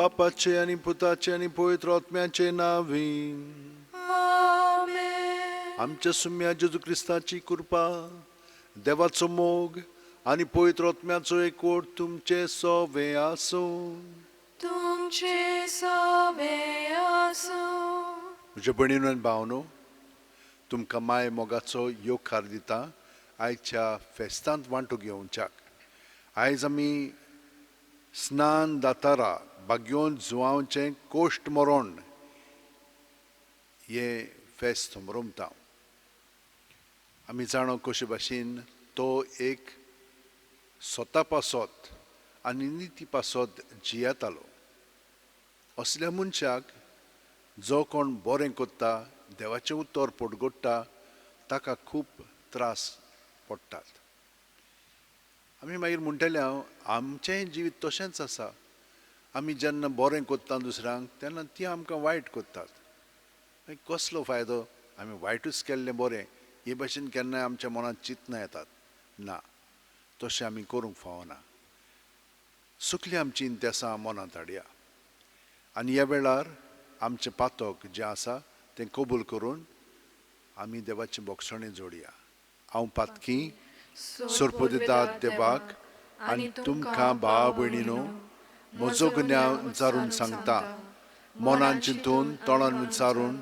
बापाचे आणि पुताचे आणि पवित्र आत्म्याचे नावी. आमेन. आमच्या सुम्या जेजू ख्रिस्ताची कृपा, देवाचो मोग आणि पवित्र आत्म्याचो एकवट तुमचे सवे आसो. तुमचे सवे आसो. म्हज्या भयणीनो आनी भावनो, तुमकां माय मोगाचो येवकार दिता आयच्या फेस्तांत वांटो घेवच्याक. आयज आमी स्नान दातारा बागयोन जुवांवचें कोश्ट मरोण हे फेस्त समरोमता. आमी जाणो कशे भाशेन तो एक स्वता पासत आनी निती पासत जियेतालो. असल्या मनशाक जो कोण बरें कोत्ता, देवाचें उतर पोटगोडटा, ताका खूब त्रास पडटात. आमी मागीर म्हणटले आमचें जिवीत तशेंच आसा. आमी जेन्ना बरें कोत्ता दुसऱ्यांक तेन्ना ती आमकां वायट कोत्तात. कसलो फायदो, आमी वायटूच केल्लें बरें हे भाशेन केन्नाय आमच्या मनांत चिंतना येतात. ना, तशें आमी करूंक फावना. सुकली आमची इंतेसां मनांत हाडया आनी ह्या वेळार आमचें पातक जें आसा तें कबूल करून आमी देवाचे बोगसणे जोडया. हांव पातकी सोरपो दितात देवाक आनी तुमकां भाव भयणीनो म्हजो गुन्यांव विचारून सांगता. मनान चिंतून तोंडान विचारून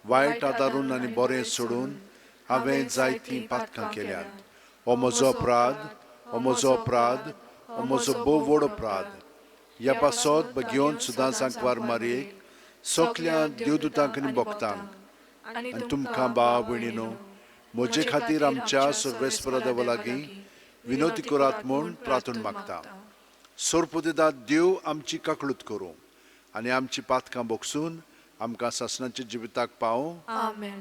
वायट आदारून आनी बरें सोडून हांवें जायतीं पातकां केल्यात. हो म्हजो अपराध, हो म्हजो अपराध, हो म्हजो भोव व्हड अपराध. ह्या पासत घेवन सुद्दां सांकवार मारयेक सगल्या देवदूतांक आनी भक्तांक आनी तुमकां भाव भयणीनो म्हजे खातीर आमच्या सर्वेस्परा देवा लागीं विनोती करात म्हूण प्रार्थना मागता. सोरपो दितात देव आमची काकळूत करूं आनी आमची पातकां बोगसून आमकां सासणाच्या जिविताक पावूं. आमेन.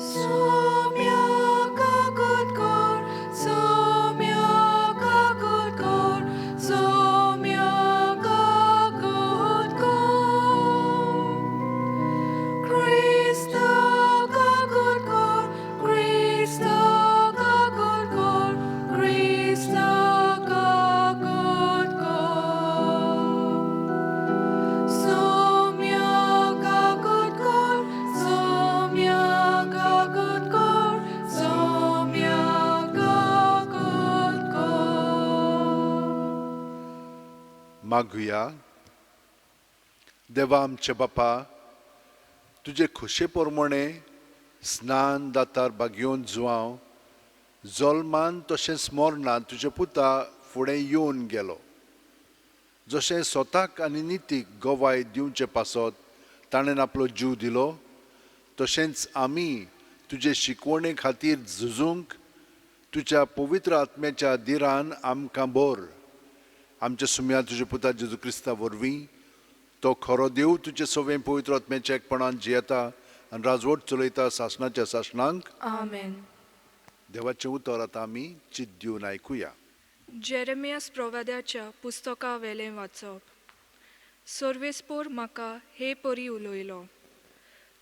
सोम्या काकूत कोर, सोम्या काकूत कोर, सोम्या काकूत कोर. Christa काकूत कोर, Christa काकूत कोर, Christa काकूत कोर. सोम्या काकूत कोर, सोम्या काकूत कोर, सोम्या काकूत कोर. मागुया. देवा आमचे बापा, तुजे खुशे प्रमाणे स्नान दातार बागयोन जुवांव जल्मान तशेंच मरणांत तुजे पुता फुडें येवन गेलो. जशें स्वताक आनी नितीक गोवाय दिवचे पासत ताणें आपलो जीव दिलो, तशेंच आमी तुजे शिकवणे खातीर झुजूंक तुज्या पवित्र आत्म्याच्या दिरान आमकां भर. आमच्या सुम्या तुजे पुता जेजू क्रिस्ता वरवीं तो खरो देव तुजे सवें पवित्र आत्म्याच्या एकपणान जियेता आनी राजवट चलयता सासणाच्या सासणांक. आमेन. देवाचें उतर आतां आमी चित दिवन आयकुया. जेरेमियास प्रवाद्याच्या पुस्तका वेलें वाचप. सर्वेस्पोर म्हाका हे परी उलयलो.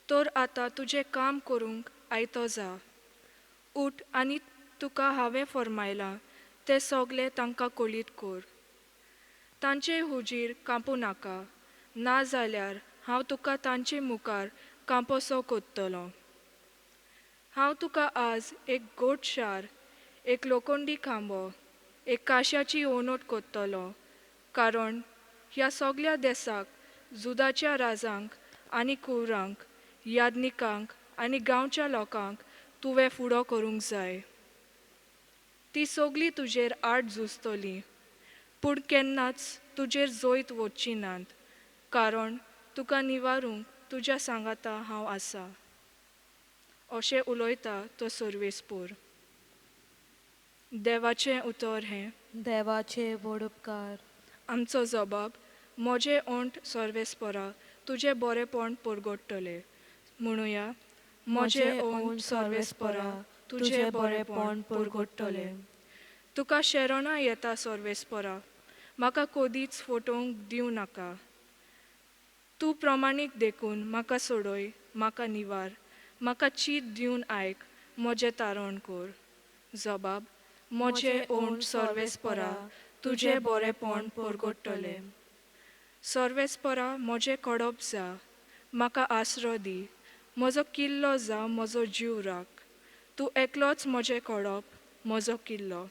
तर आतां तुजें काम करूंक आयतो जा. उठ आनी तुका हांवें फरमायलां तें सगलें तांकां कळीत कर. तांचे हुजीर कांपू नाका, नाजाल्यार हांव तुका तांचे मुखार कांपोसो कोत्तलो. हांव तुका आज एक गोट शार, एक लोखंडी खांबो, एक काश्याची ओनोट कोत्तलो, कारण ह्या सगल्या देसाक जुदाच्या राजांक आनी कुवरांक, यादनिकांक आनी गांवच्या लोकांक तुवें फुडो करूंक जाय. ती सगळीं तुजेर आड झुजतलीं, पूण केन्नाच तुजेर जोयत वचची नात, कारण तुका निवारूंक तुज्या सांगाता हांव आसा. अशें उलयता तो सर्वेस्पोर. देवाचें उतर हें. देवाचे व्हड उपकार. आमचो जबाब. म्हजें ओंठ सर्वेस्परा तुजें बरेंपण परगडटलें. म्हणुया, म्हजें ओंठ सर्वेस्परा तुजें बरेंपण परगडटलें. तुका शेरोना येता सर्वेस्परा, म्हाका कदीच फटोवंक दिवं नाका. तूं प्रमाणीक देखून म्हाका सोडय, म्हाका निवार, म्हाका चीत दिवन आयक, म्हजें तारण कर. जबाब. म्हजें ओंठ सर्वेस्परा तुजें बरेपण परगडटलें. सर्वेस्परा म्हजें कडप जा, म्हाका आसरो दी, म्हजो किल्लो जा, म्हजो जीव राख. तूं एकलोच म्हजें कडप, म्हजो किल्लो.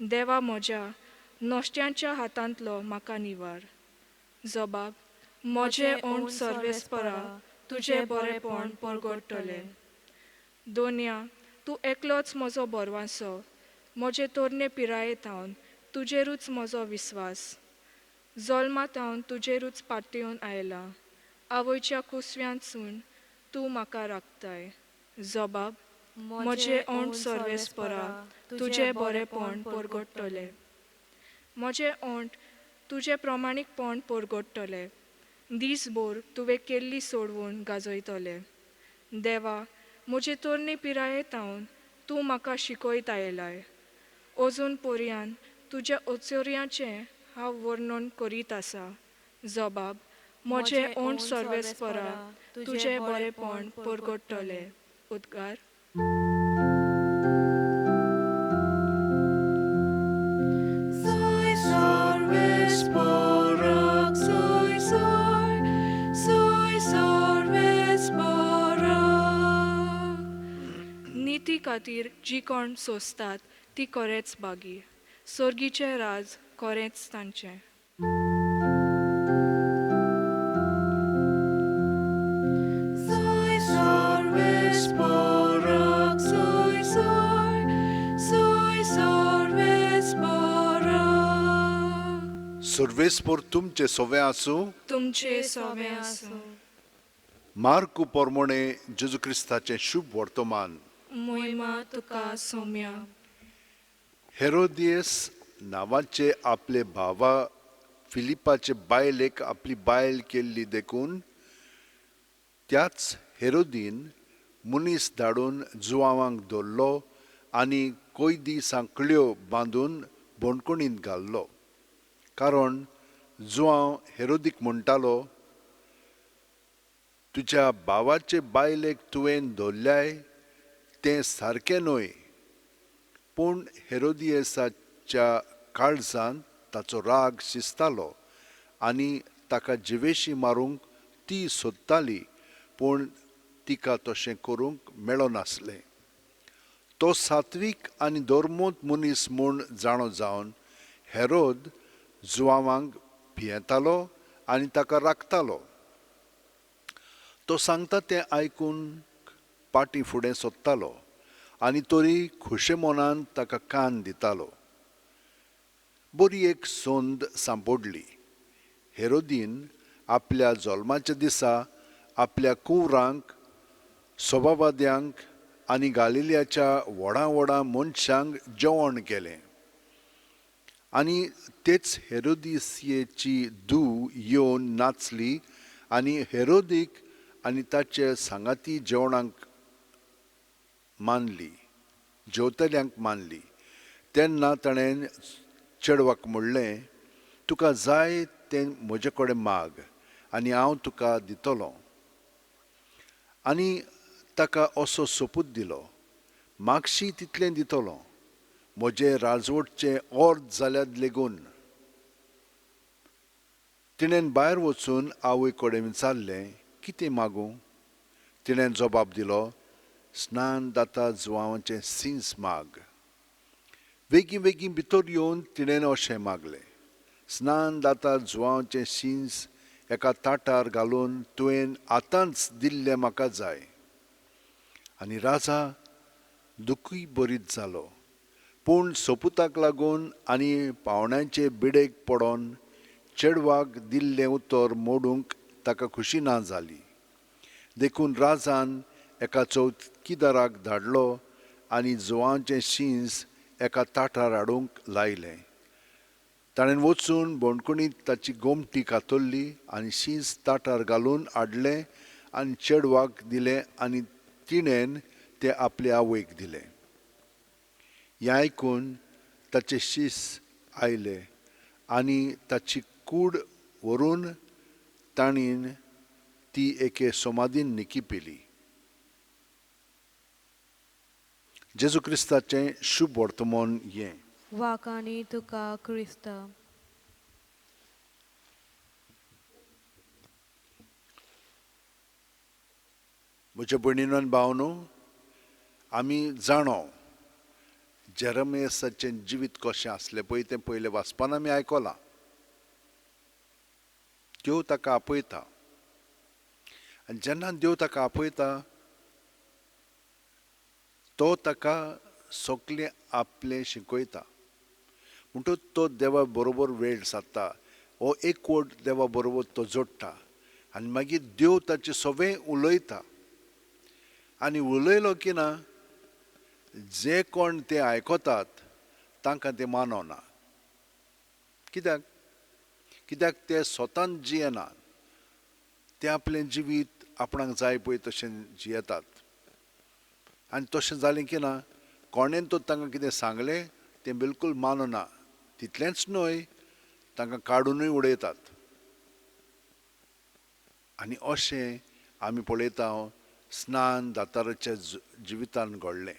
देवा म्हज्या नश्ट्यांच्या हातांतलो म्हाका निवार. जबाब, म्हजें ओंठ सर्वेस्परा तुजें बरेपण परगडटलें. दोनया, तूं एकलोच म्हजो बरवांसो, म्हजे तोरणे पिरायेतावन तुजेरूच म्हजो विस्वास. जल्मातावन तुजेरूच पाट्टेवन आयलां, आवयच्या कुसव्यांतसून तूं म्हाका राखताय. जबाब, म्हजें ओंठ सर्वेस्परा तुजें बरेपण परगडटलें. म्हजें ओंठ तुजें प्रमाणीकपण परगडटलें. दीसभर तुवें केल्ली सोडवून गाजयतलें. देवा, म्हजे तोरणे पिरायेतावन तूं म्हाका शिकयत आयलाय. अजून पर्यान तुज्या ओचोऱ्यांचें हांव वर्णन करीत आसा. जबाब, म्हजें ओंठ सर्वेस्परा तुजें बरेपण परगडटलें. उद्गार. Soy sorvesporak, soy sorvesporak. नीती खातीर जी कोण सोंसतात ती खरेंच बागी. सर्गीचें राज खरेंच तांचें. Soy sorvesporak, soy sorvesporak. सर्वेस्पोर तुमचे सोवे आसूं. तुमचें सोवें आसूं. मार्कू पोरमोणे जेजू क्रिस्ताचें शुभ वर्तमान. मोहिमा तुका सौम्या. हेरोदियस नांवाचे आपले भावा फिलिपाचे बायलेक आपली बायल केल्ली देखून त्याच हेरोदीन मनीस धाडून जुवावांक धरलो आनी कैदी सांकळ्यो बांदून बोंडकुणींत घाल्लो. कारण जुवांव हेरोदीक म्हणटालो, तुज्या भावाचे बायलेक तुवें धरल्याय तें सारकें न्हय. पूण हेरोदियसाच्या काळजांत ताचो राग शिजतालो आनी ताका जिवेशी मारूंक ती सोदताली, पूण तिका तशें करूंक मेळनासलें. तो सात्वीक आनी धर्मोत मनीस म्हूण जाणो जावन हेरोद जुवावांक भियेतालो आनी ताका राखतालो. तो सांगता तें आयकून पाटी फुडें सोदतालो आनी तरी खुशे मनान ताका कान दितालो. बरी एक सोंद सांपडली. हेरोदीन आपल्या जल्माच्या दिसा आपल्या कुंवरांक, सभावाद्यांक आनी गालिल्याच्या व्हडा व्हडा मनशांक जेवण केलें. आनी तेच हेरोदियेची धूव येवन नाचली आनी हेरोदीक आनी ताचे सांगाती जेवतल्यांक मानली. तेन्ना ताणें चेडवाक म्हणलें, तुका जाय तें म्हजे कडेन माग आनी हांव तुका दितलों. आनी ताका असो सोपूत दिलो, मागशी तितलें दितलों, म्हजे राजवटचें अर्द जाल्यार लेगून. तिणें भायर वचून आवय कडेन विचारलें, कितें मागूं? तिणें जबाब दिलो, स्नान जाता जुवांवाचें सींस माग. बेगीन बेगीन भितर येवन तिणें अशें मागलें, स्नान जाता जुवांवाचें सींस एका ताटार घालून तुवें आतांच दिल्लें म्हाका जाय. आनी राजा दुखूय बरीत जालो. पूण सोपुताक लागून आनी पावण्यांचे बिडेक पडोन चेडवाक दिल्लें उतर मोडूंक ताका खुशी ना जाली. देखून राजान एका चौकीदाराक धाडलो आनी जुवांचें शींस एका ताटार हाडूंक लायलें. ताणें वचून बोंडकुणींत ताची गोमटी कातरली आनी शींस ताटार घालून हाडलें आनी चेडवाक दिलें आनी तिणें तें आपले आवयक दिलें. हें आयकून ताचे शीस आयले आनी ताची कूड व्हरून ताणीन ती एके समाधीन निकिपिली. जेजू क्रिस्ताचें शुभ वर्तमान हें. वाकानी तुका क्रिस्त. म्हज्या भयणीनो आनी भावनो, आमी जाणो जेरमेसाचें जिवीत कशें आसलें पळय तें पयलें वाचपान आमी आयकलां. देव ताका आपयता आनी जेन्ना देव ताका आपयता तो ताका सगलें आपलें शिकयता. म्हणटूच तो देवा बरोबर वेळ सादता, हो एकवट देवा बरोबर तो जोडटा आनी मागीर देव ताचें सगळें उलयता. आनी उलयलो की ना, जे कोण ते आयकतात तांकां तें मानना. कित्याक? कित्याक ते स्वतान जियेनात. ते आपलें जिवीत आपणाक जाय पळय तशें जियेतात. आनी तशें जालें की ना, कोणेन तो तांकां कितें सांगलें तें बिलकूल मानना. तितलेंच न्हय, तांकां काडूनय उडयतात. आनी अशें आमी पळयता स्नान दाताराच्या जिवितान घडलें.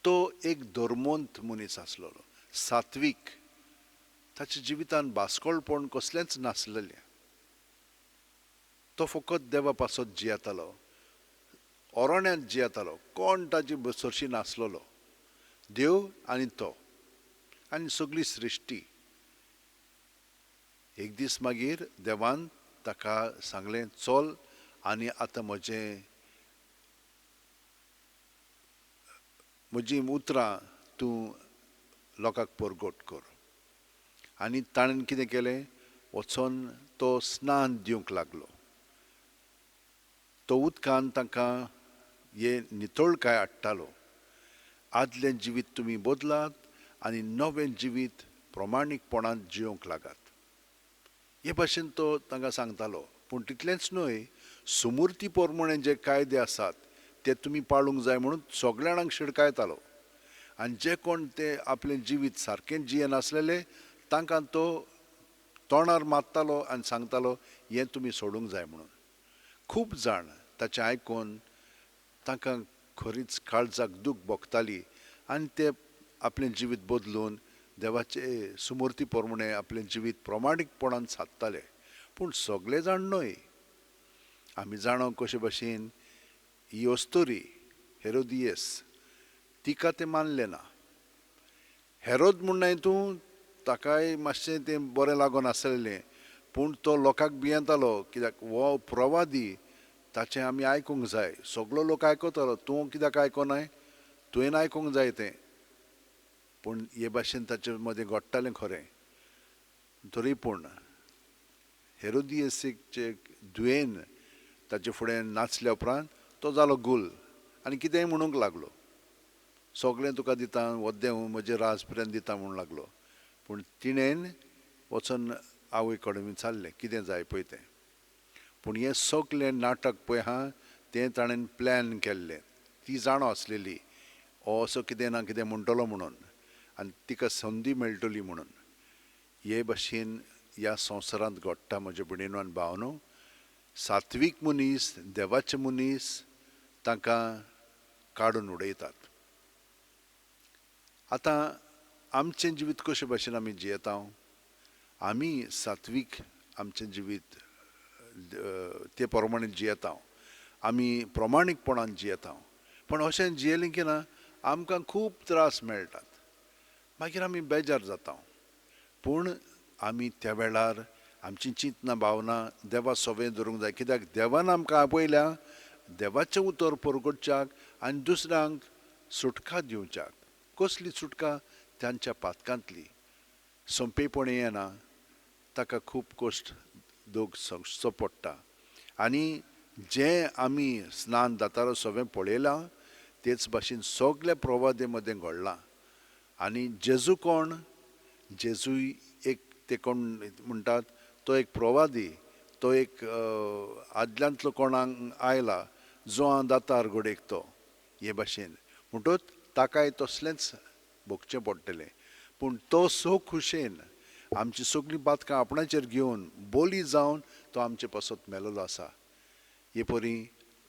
तो एक धर्मोंत मनीस आसलेलो, सात्वीक. ताच्या जिवितान भासकोळपण कसलेंच नासलेलें. तो फकत देवा पासत जियेतालो, ओरोण्यांत जियेतालो. कोण ताची बसरशी नासलेलो. देव आनी तो आनी सगळी सृश्टी. एक दीस मागीर देवान ताका सांगलें, चल आनी आतां म्हजी उतरां तूं लोकांक परगट कर. आनी ताणें कितें केलें, वचोन तो स्नान दिवंक लागलो. तो उदकान तांकां हे नितळकाय हाडटालो. आदलें जिवीत तुमी बदलात आनी नवें जिवीत प्रमाणीकपणान जिवंक लागात. हे भाशेन तो तांकां सांगतालो. पूण तितलेंच न्हय, सुमूर्ती प्रमाणें जे कायदे आसात ते तुमी पाळूंक जाय म्हणून सगळ्या जाणांक शिडकायतालो. आनी जे कोण ते आपलें जिवीत सारकें जियेनासलेले तांकां तो तोंडार मारतालो आनी सांगतालो, हें तुमी सोडूंक जाय म्हणून. खूब जाण ताचें आयकून तांकां खरीच काळजाक दूख भोगताली आनी ते आपलें जिवीत बदलून देवाचे सुमूर्ती प्रमाणें आपलें जिवीत प्रमाणीकपणान सादताले. पूण सगळे जाण न्हय. आमी जाणो कशे भाशेन ही अस्तोरी हेरोदियस, तिका तें मानलें ना. हेरोद म्हणून हितून ताकाय मातशें तें बरें लागनासलेलें. पूण तो लोकांक भियेतालो, कित्याक हो प्रवादी, ताचें आमी आयकूंक जाय. सगळो लोक आयकतालो, तूं कित्याक आयकोनाय, तुवें आयकूंक जाय तें. पूण हे भाशेन ताचे मदें घडटालें खरें. तरी पूण हेरोदियसीचे धुयेन ताचे फुडें नाचल्या उपरांत तो जालो गुल आनी कितेंय म्हणूंक लागलो. सगळें तुका दिता, वद्दें म्हजें राज पर्यंत दिता म्हणूंक लागलो. पूण तिणेन वचून आवय कडेन विचारलें कितें जाय पळय तें. पूण हें सगळें नाटक पळय आहा तें ताणेन प्लॅन केल्लें. ती जाणो आसलेली हो असो कितें ना कितें म्हणटलो म्हणून आनी तिका संदी मेळटली म्हणून. हे भाशेन ह्या संवसारांत घडटा म्हज्या भयणीनो आनी भावनो. सात्वीक मनीस, देवाचे मनीस तांकां काडून उडयतात. आतां आमचें जिवीत कशे भाशेन आमी जियेता. आमी सात्वीक आमचें जिवीत ते प्रमाणें जियेता. आमी प्रमाणीकपणान जियेता. पण अशें जियेलें की ना आमकां खूब त्रास मेळटात. मागीर आमी बेजार जाता. पूण आमी त्या वेळार आमची चिंतना भावना देवा सवें धरूंक जाय. कित्याक देवान आमकां आपयल्या देवाचें उतर परगटच्याक आनी दुसऱ्यांक सुटका दिवच्याक. कसली सुटका? तांच्या पातकांतली. सोंपेपणी येना, ताका खूब कश्ट दूख सोंसचो पडटा. आनी जें आमी स्नान दातार सगळें पळयलां तेच भाशेन सगल्या प्रवादे मदें घडलां. आनी जेजू कोण? जेजूय एक ते कोण म्हणटात तो एक प्रवादी, तो एक आदल्यांतलो कोणाक आयला जो दातार घोडेक तो. हे भाशेन म्हणटूच ताकाय तसलेंच भोगचें पडटलें. पूण तो सो खुशेन आमची सगळीं पातकां आपणाचेर घेवन बोली जावन तो आमचे पासत मेलोलो आसा. हे परी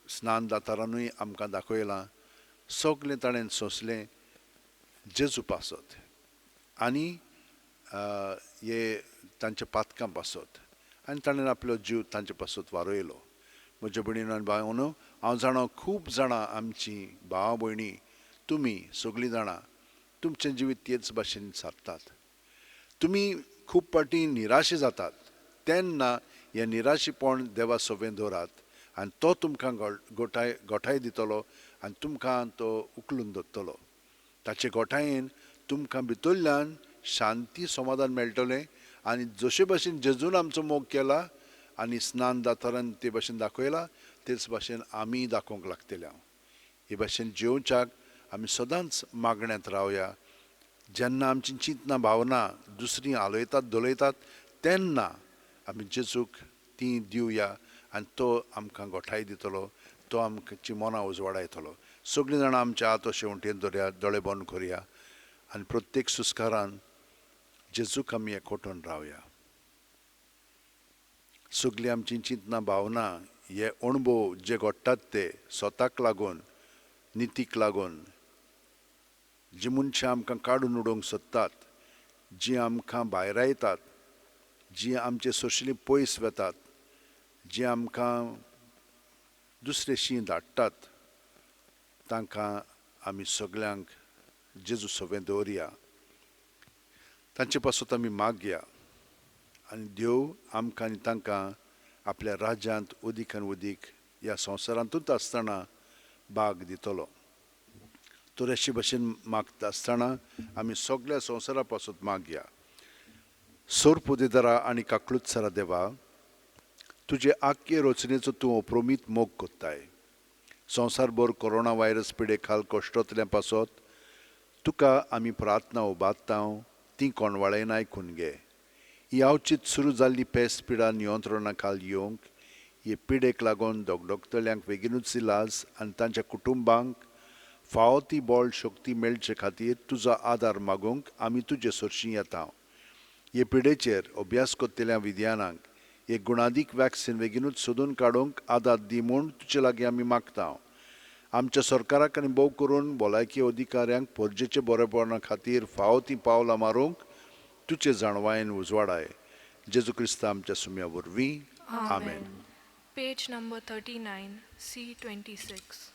स्नान दातारानूय आमकां दाखयलां सगळें ताणें सोंसलें जेजू पासत आनी हे तांच्या पातकां पासत आनी ताणें आपलो जीव तांचे पासत वारयलो. म्हज्या भयणीनो आनी भावांनो, हांव जाणा खूब जाणां आमचीं भावां भयणी तुमी सगळीं जाणां तुमचें जिवीत तेच भाशेन सारतात. तुमी खूब पाटी निराशे जातात तेन्ना हें निराशीपण देवा सोबेन दवरात आनी तो तुमकां गोठाय दितलो आनी तुमकां तो उखलून धरतलो. ताचे गोठायेन तुमकां भितरल्यान शांती समाधान मेळटलें आनी जशे भाशेन जेजून आमचो मोग केला आनी स्नान जाताना ते भाशेन दाखयला तेच भाशेन आमी दाखोवंक लागतले. हे भाशेन जेवच्याक आमी सदांच मागण्यांत रावया. जेन्ना आमची चिंतना भावना दुसरीं आलयतात दोलयतात तेन्ना आमी जेजूक ती दिवया आनी तो आमकां गोठाय दितलो, तो आमची मनां उजवाडायतलो. सगळीं जाणां आमच्या हात शेवटेन दवरया, दोळे बंद करुया आनी प्रत्येक सुस्कारान जेजूक आमी एकवटून रावया. सगळीं आमची चिंतना भावना हे अणभव जे घडटात ते स्वताक लागून नितीक लागून जी मनशां आमकां काडून उडोवंक सोदतात, जीं आमकां भायरायतात, जीं आमचे सोशिलीं पयस वेतात, जीं आमकां दुसरेशीं धाडटात, तांकां आमी सगळ्यांक जेजू सोबें दवरया. तांचे पासून आमी मागया आनी देव आमकां आनी तांकां आपल्या राज्यांत उदीक आनी उदीक ह्या संवसारांतूच आसतना भाग दितलो. तर अशे भशेन मागता आसतना आमी सगळ्या संवसारा पासून मागया. सोर पुदेदारा आनी काकलुत्सरा देवा, तुजे आख्खे रचनेचो तूं अप्रोमीत मोग कोत्ताय. संवसारभर कोरोना व्हायरस पिडे खाल कश्टांतल्या पासत तुका आमी प्रार्थना उबारता, ती कोणवाळेन आयकून घे. ही अवचीत सुरू जाल्ली पेस्त पिडा नियंत्रणा खाल येवंक, हे पिडेक लागून दोगदोगतल्यांक बेगीनूच इलाज आनी तांच्या कुटुंबांक फावो ती बळ शक्ती मेळचे खातीर तुजो आदार मागूंक आमी तुजे सरशीं येता. हे पिडेचेर अभ्यास कोत्तेल्या विज्ञानांक एक गुणादीक वॅक्सीन बेगीनूच सोदून काडूंक आदार दी म्हूण तुजे लागीं आमी मागता. आमच्या सरकाराक आनी भोव करून भलायकी अधिकाऱ्यांक परजेचे बरेपणा खातीर फावो ती पावलां मारूंक तुजे जाणवायेन उजवाडाय. जेजू क्रिस्त आमच्या सुम्या वरवीं. आमेन. Page number 39, C26.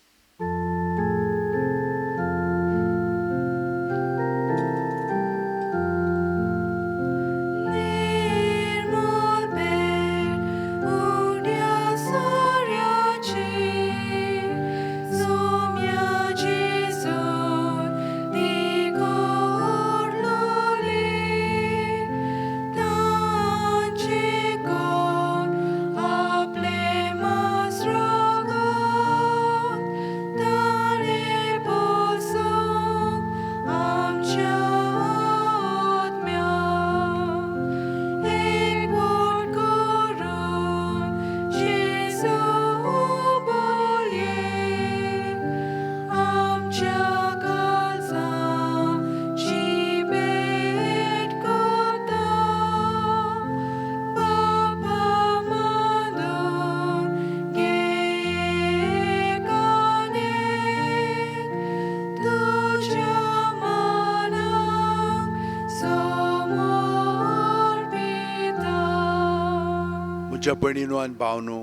म्हज्या भयणीनो आनी भावनो,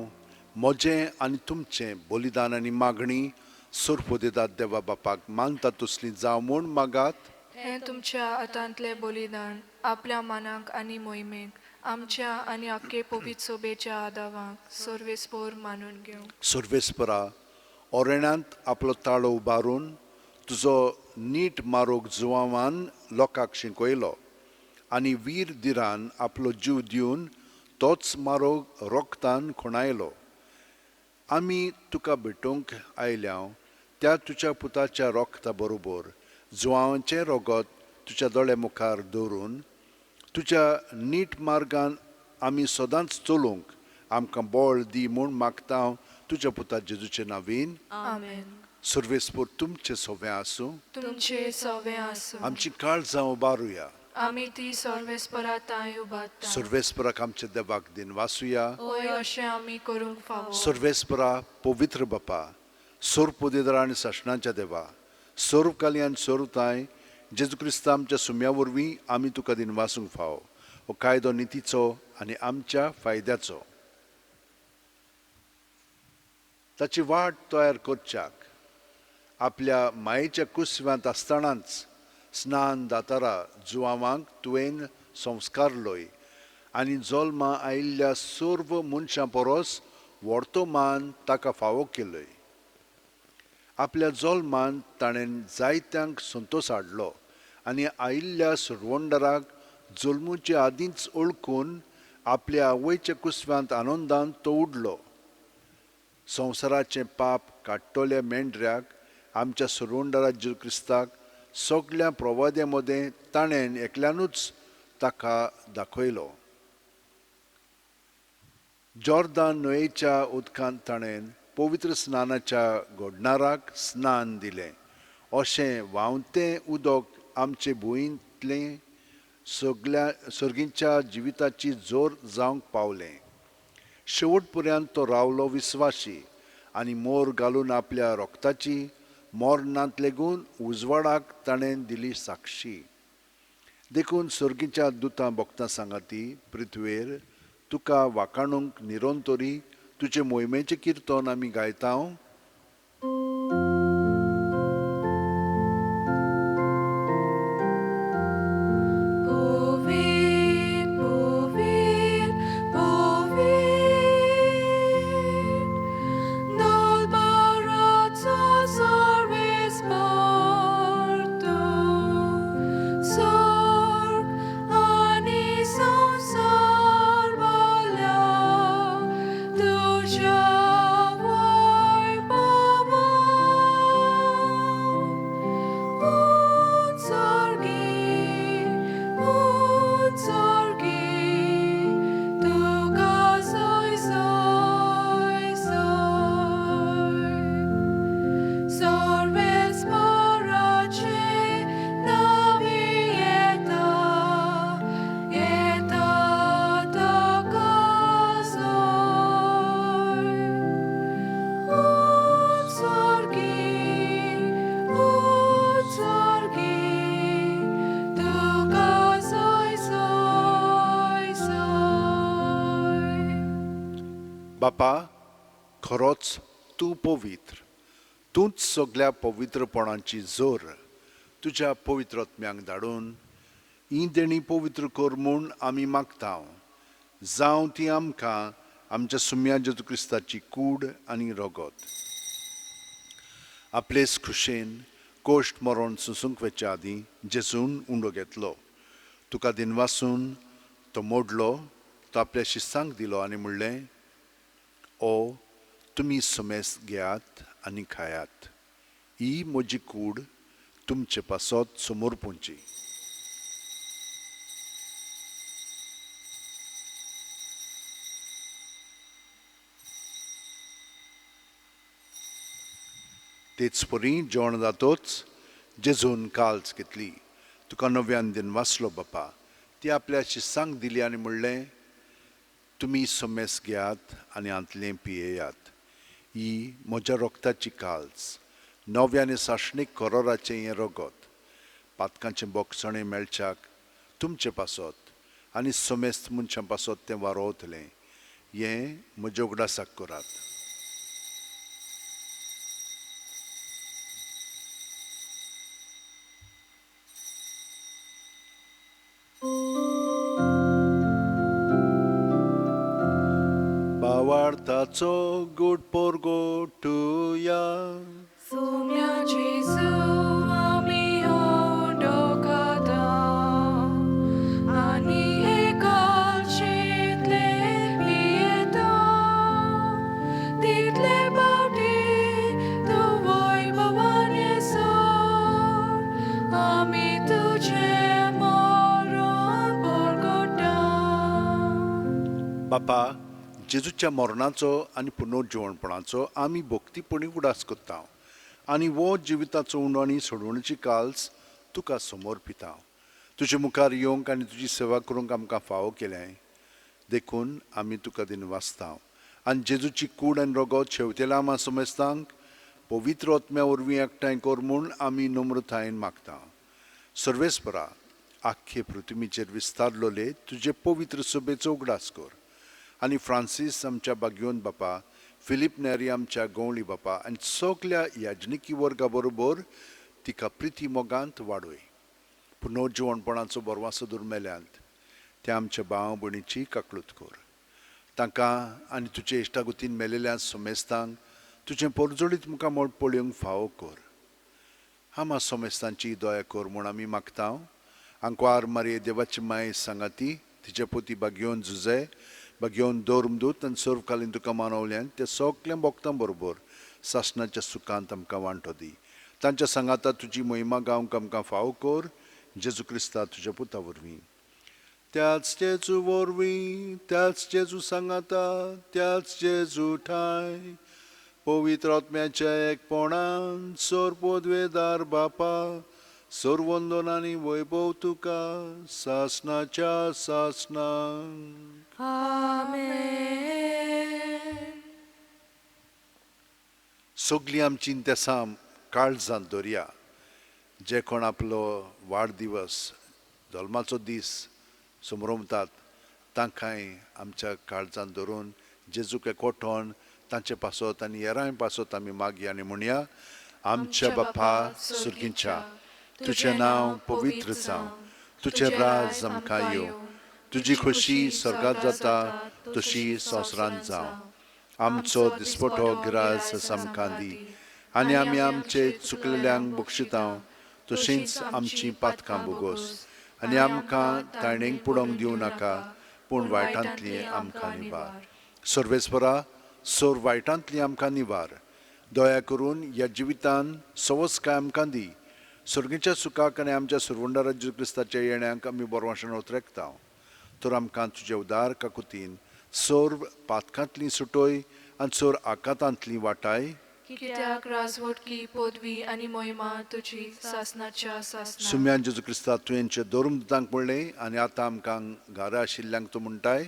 म्हजें आनी तुमचें बलिदान आनी मागणी सूर पुदेदार देवा बापाक मानता तसली जावं म्हूण मागात. हें तुमच्या हातांतलें बलिदान आपल्या मनाक आनी मोहिमेक आमच्या आनी आख्खे पवित्र सोबेच्या आदावाक सर्वेस्पोर मानून घेवं. सर्वेस्परा, ओरेण्यांत आपलो ताळो उबारून तुजो नीट मारोग जुवावान लोकांक शिकयलो आनी वीर दिरान आपलो जीव दिवन तोच मारोग रोगतान खुणायलो. आमी तुका भेटोवंक आयल्या त्या तुज्या पुताच्या रोगता बरोबर जुवांचें रोगत तुज्या दोळे मुखार दवरून तुज्या नीट मार्गान आमी सदांच चलूंक आमकां बळ दी म्हूण मागता तुज्या पुता जेजूचे नांवीन. आमेन. सर्वेस्पोर तुमचे सोबें आसूं. तुमचे सवें आसूं. आमची काळजां उबारुया. आमी ती सर्वेस्परा ताय उबारता. सर्वेस्पराक आमच्या देवाक दिन वासुया. ओय अशें आमी करूंक फावो. सर्वेस्परा पवित्र बापा, सोर पुदेदार आनी सासणाच्या देवा, सर्वकाली आनी सर्वताय जेजू क्रिस्त आमच्या सुम्या वरवीं आमी तुका दिनवासूंक फावो हो कायदो नितीचो आनी आमच्या फायद्याचो. ताची वाट तयार करच्याक आपल्या मायेच्या कुसव्यांत आसतनाच स्नान दातारा जुवांवांक तुवें संस्कारलोय आनी जल्मा आयिल्ल्या सर्व मनशां परस व्हडतो मान ताका फावो केलोय. आपल्या जल्मान ताणें जायत्यांक संतोश हाडलो आनी आयिल्ल्या सुरवंडराक जल्मुचे आदींच ओळखून आपल्या आवयच्या कुसव्यांत आनंदान तो उडलो. संवसाराचें पाप काडटोल्या मेंढऱ्याक आमच्या सुरवंडरा जेजू क्रिस्ताक सगळ्या प्रवाद्यां मदें ताणें एकल्यानूच ताका दाखयलो. जॉर्दान न्हंयेच्या उदकांत ताणें पवित्र स्नानाच्या घडणाराक स्नान दिलें. अशें व्हांवतें उदक आमचे भुंयेंतलें सगळ्या सर्गीच्या जिविताची जोर जावंक पावलें. शेवट पर्यंत तो रावलो विस्वासी आनी मोर घालून आपल्या रोगताची मोरनांत लेगून उजवाडाक ताणें दिली साक्षी. देखून सर्गीच्या दुतां भोगतां सांगाती पृथ्वीर तुका वाखाणूंक निरोंतोरी तुजे मोहिमेचें किर्तन आमी गायता. बापा, खरोच तूं पवित्र. तूंच सगळ्या पवित्रपणाची जोर तुज्या पवित्र आत्म्यांक धाडून ही देणी पवित्र कर म्हूण आमी मागता. जावं ती आमकां आमच्या सुम्या जेजू क्रिस्ताची कूड आनी रगत. आपलेच खुशेन कोश्ट मरण सुसूंक वेच्या आदीं जेजून उंडो घेतलो. तुका दिनवासून तो मोडलो, तो आपल्या शिस्सांक दिलो आनी म्हणलें, ओ तुमी समेस घेयात आनी खायात. ही म्हजी कूड तुमचे पासत समोर पोंची. तेच परी जेवण जातोच जेजून काल्च घेतली. तुका नव्यान दिनवासलो बापा. ती आपल्या शिस्सांक दिली आनी म्हणलें, तुमी समेस घेयात आनी हांतलें पियेयात. ही म्हज्या रोगताची काल्च, नव्याने साशणीक करोराचें हें रगत. पातकांचें बोगसणें मेळच्याक तुमचे पासत आनी समेस्त मनशां पासत तें वारोवतलें. हें म्हजे उगडासाक करात. भावार्थाचो गोड पोरगो टुया. Sumia Jesu ami ondokata ani ekalchitle pieta title bauti tu voi bavaneso ami tuje moron porgota. बापा, जेजूच्या मरणाचो आनी पुनर्जीवणपणाचो आमी भक्तीपणी उडास करता आनी वो जिविताचो उंडो आनी सोडवणीची काल्स तुका समर्पिता. तुजे मुखार येवंक आनी तुजी सेवा करूंक आमकां फावो केलें. देखून आमी तुका दिनवासता आनी जेजूची कूड आनी रगत शेवतेल्या आमा समेस्तांक पवित्र आत्म्या वरवीं एकठांय कर म्हूण आमी नम्रतायेन मागता. सर्वेस्परा आख्खे पृथ्वीचेर विस्तारलोले तुजे पवित्र सभेचो उगडास कर आनी फ्रांसीस आमच्या बागयोन बापा, फिलीप नेरी आमच्या गवळी बापा आनी सगल्या याजनिकी वर्गा बरोबर तिका प्रिती मोगांत वाडय. पुनर्जीवणपणाचो बरवासो दुर्मेल्यांत त्या आमच्या भाव भयणीची काकळूत कर. तांकां आनी तुजे इश्टागुतीन मेलेल्या सोमेस्तांक तुजें परजोडीत मुखार मोड पळोवंक फावो कर. आमा सोमेस्तांची दया कर म्हूण आमी मागता. आंकवार मारये देवाची माय सांगाती तिचे पोती बागयोन झुजे बागयोन दौरमदूत आनी सर्वकालीन तुका मानवल्यान त्या सगल्या भक्तां बरोबर सासणाच्या सुखांत आमकां वांटो दी. तांच्या सांगाता तुजी महिमा गावंक आमकां फावो कर. जेजू क्रिस्ता तुज्या पुता वरवीं. त्याच जेजू वरवीं, त्याच जेजू सांगाता, त्याच जेजू ठाय पवित्र आत्म्याच्या एकपणान सोरपोद्वेदार बापा सोरवंदनांनी वैभव तुका सासणाच्या सासणांक. आमेन. सगलीं आमची इंतेसां काळजांत दवरया. जे कोण आपलो वाडदिवस जल्माचो दीस समरमतात तांकांय आमच्या काळजांत धरून जेजूक एकवटोन तांचे पासत आनी हेरांय पासत आमी मागया आनी म्हणया. आमच्या बापा सुर्गींच्या तुजें नांव पवित्र जावं. तुजें राज आमकां येवं. तुजी खोशी स्वर्गांत जाता तशी संवसारांत जावं. आमचो दिसपटो गिरास आमकां दी आनी आमी आमचे चुकलेल्यांक बक्षितांव तशींच आमची पातकां बोगोस आनी आमकां तायणेक पुडोंक दिवं नाका पूण वायटांतली आमकां निवार. सर्वेस्परा सोर वायटांतली आमकां निवार. दया करून ह्या जिवितान सवस्काय आमकां दी. सर्गीच्या सुखाक आनी आमच्या सुरवंडा जेजू क्रिस्ताच्या येण्याक आमी बरवाशेन उतरेकता. तर आमकां तुजे उदार काकुतीन सोर पातकांतली सुटोय आनी सोर आकांतांतली वाटाय. कित्याक राजवटकी पदवी आनी महिमा तुजी सासणाच्या सासणां. सुम्यान जेजू क्रिस्ता तुवेंचे दौरम दितांक पडलें आनी आतां आमकां घरा आशिल्ल्यांक तूं म्हणटाय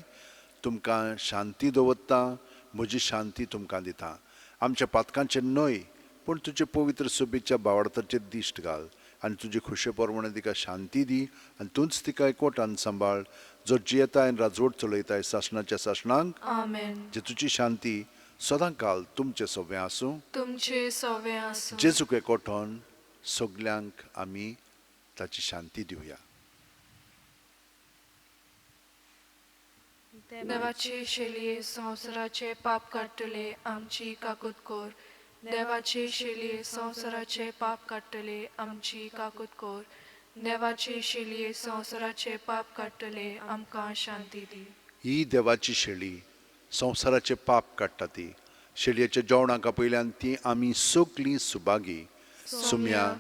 तुमकां शांती दवरता, म्हजी शांती तुमकां दिता. आमच्या पातकांचेर न्हय पूण तुजे पवित्र सोबेच्या भावार्थाचेर दिश्ट घाल आनी तुजे खुशे प्रमाणे तिका शांती दी आनी तूंच तिका एकवटान सांबाळ. जो जियेताय आनी राजवट चलयताय सासणाच्या सासणांक. आमेन. जे तुजी शांती सदां काल तुमचे सवें आसूं. तुमचे सवें आसूं. जेजूक एकवटोन सगल्यांक आमी ताची शांती दिवया. देवाचे शेलये संवसाराचे पाप काडटले आमची काकूत कोर. देवाचे शेलये संवसाराचे पाप काडटले आमची काकूत कोर. देवाचे शेलये संवसाराचे पाप काडटले आमकां शांती दी. ही देवाची शेळी संवसाराचे पाप काडटा ती. शेळयेच्या जेवणाका पयल्यान ती आमी सगलीं सुभागी. सुम्या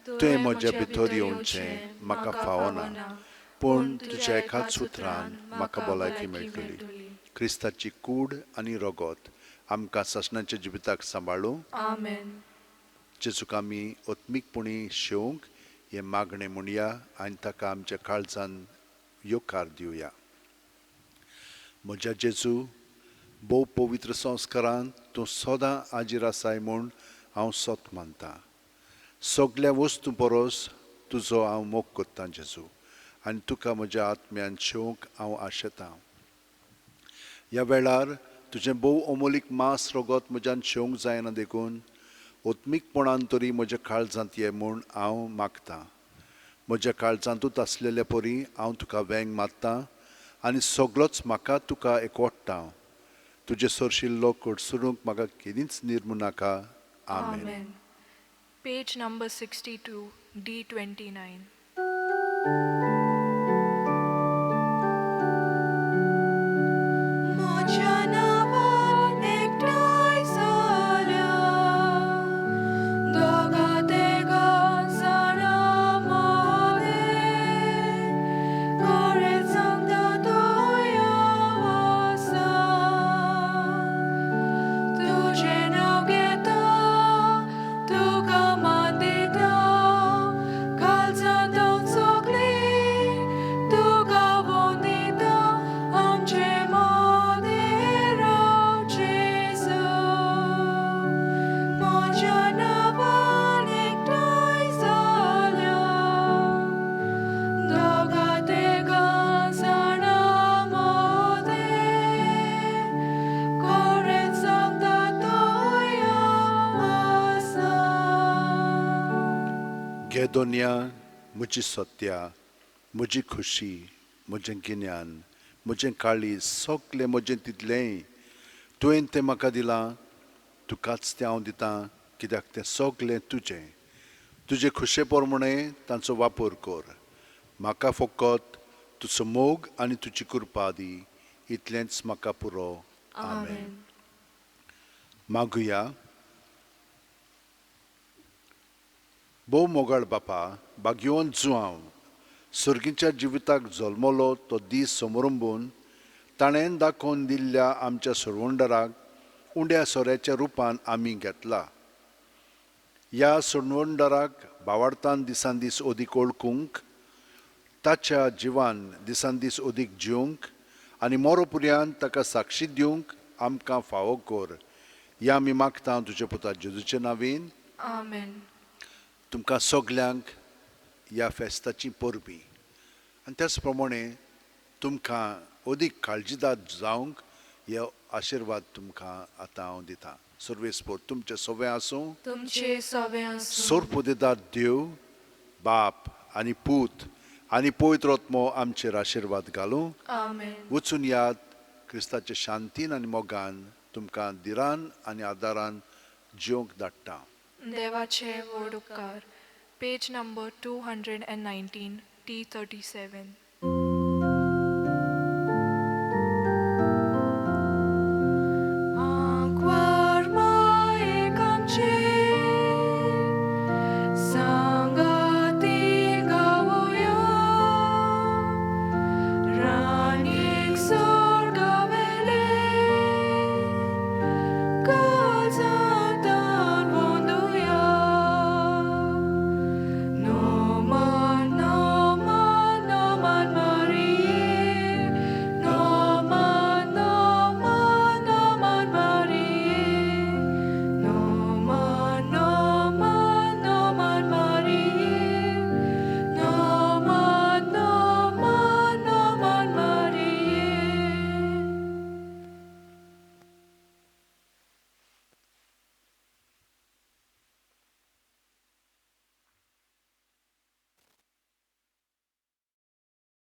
तुवें म्हज्या भितर येवचें म्हाका फावना पूण तुज्या एकाच सुत्रान म्हाका भलायकी मेळटली. क्रिस्ताची कूड आनी रगत आमकां सासणाच्या जिविताक सांबाळूं. आमेन. जेजूक आमी ओत्मीकपणी शेवंक हें मागणें म्हणया आनी ताका आमच्या काळजान येवकार दिवया. म्हज्या जेजू भोव पवित्र संस्कारांत तूं सदां आजीर आसाय म्हूण हांव सोत मानतां. सगल्या वस्तू परस तुजो हांव मोग करतां जेजू आनी तुका म्हज्या आत्म्यान शेवंक हांव आशेतां. ह्या वेळार तुजें भोव अमोलीक मांस रगत म्हज्यान शेवंक जायना देखून ओत्मीकपणान तरी म्हज्या काळजांत ये म्हूण हांव मागतां. म्हज्या काळजांतूच आसलेल्या परी हांव तुका वेंग मारतां आनी सगळोच म्हाका तुका एकवटतां. तुजे सरशिल्लो कडसरूंक म्हाका केदींच निर्मू नाका. आमेन. Page number 62 D29. दोनिया म्हजी सत्या, म्हजी खुशी, म्हजें गिन्यान, म्हजें काळीज, सगलें म्हजें तितलेंय तुवें तें म्हाका दिलां, तुकाच तें हांव दितां, कित्याक तें सगलें तुजें. तुजे खुशे प्रमाणे तांचो वापर कर. म्हाका फकत तुजो मोग आनी तुजी कृपा दी, इतलेंच म्हाका पुरो. आमेन. मागुया. भोव मोगाळ बापा, भाग्यवंत हांव सर्गीच्या जिविताक जल्मलो तो दीस समोरुंबून ताणें दाखोवन दिल्ल्या आमच्या सोडवणदाराक उंड्या सोऱ्याच्या रुपान आमी घेतला. ह्या सोडवणदाराक भावार्थान दिसान दीस ओदीक ओळखूंक, ताच्या जिवान दिसान दीस ओदीक जिवंक आनी मोरोपर्यंत ताका साक्षी दिवंक आमकां फावो कर. ह्या आमी मागता तुज्या पुता जेजूच्या नांवान. आमेन. तुमकां सगल्यांक ह्या फेस्ताची परबीं आनी त्याच प्रमाणे तुमकां अदीक काळजीदार जावंक हे आशिर्वाद तुमकां आतां हांव दितां. सर्वेस्पोर तुमचें सवें आसूं. तुमचे सवें आसूं. सोरपोदेदार देव, बाप आनी पूत आनी पवित्र आत्मो आमचेर आशिर्वाद घालूं. आमेन. वचून याद क्रिस्ताचे शांतीन आनी मोगान तुमकां दिरान आनी आदारान जिवंक धाडटा. देवाचे व्हड उपकार. Page number 219 T37.